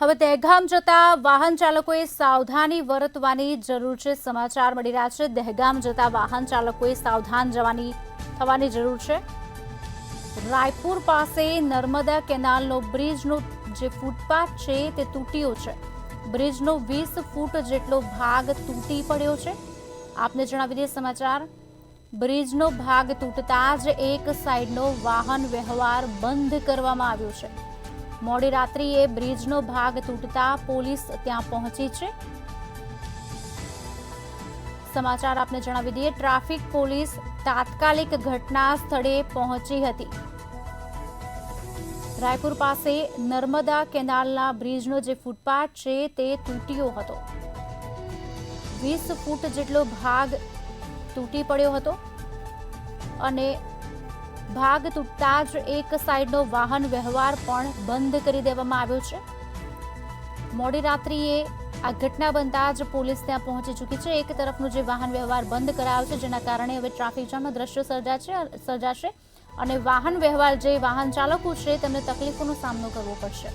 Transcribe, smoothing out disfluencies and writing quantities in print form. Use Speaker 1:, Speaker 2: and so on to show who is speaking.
Speaker 1: હવે દહેગામ જતા વાહન ચાલકોએ સાવધાની વર્તવાની જરૂર છે। સમાચાર મળી રહ્યા છે દહેગામ જતા વાહન ચાલકોએ સાવધાન થવાની જરૂર છે। રાયપુર પાસે નર્મદા કેનાલનો બ્રિજનો જે ફૂટપાથ છે તે તૂટ્યો છે। બ્રિજનો 20 ફૂટ જેટલો ભાગ તૂટી પડ્યો છે। આપને જણાવી દઈએ સમાચાર, બ્રિજનો ભાગ તૂટતા જ એક સાઈડનો વાહન વ્યવહાર બંધ કરવામાં આવ્યો છે। મોડી રાત્રિએ બ્રિજનો ભાગ તૂટતા પોલીસ ત્યાં પહોંચી છે। સમાચાર આપને જણાવી દઈએ, ટ્રાફિક પોલીસ તાત્કાલિક ઘટના સ્થળે પહોંચી હતી। રાયપુર પાસે નર્મદા કેનાલના બ્રિજનો જે ફૂટપાથ છે તે તૂટ્યો હતો। 20 ફૂટ જેટલો ભાગ તૂટી પડ્યો હતો અને ભાગ તૂટતા જ એક સાઈડનો વાહન વ્યવહાર પણ બંધ કરી દેવામાં આવ્યો છે। મોડી રાત્રિએ આ ઘટના બનતા જ પોલીસ ત્યાં પહોંચી ચૂકી છે। એક તરફનો જે વાહન વ્યવહાર બંધ કરાયો છે, જેના કારણે હવે ટ્રાફિક જામના દ્રશ્યો સર્જાશે અને વાહન વ્યવહાર જે વાહન ચાલકો છે તેમને તકલીફોનો સામનો કરવો પડશે।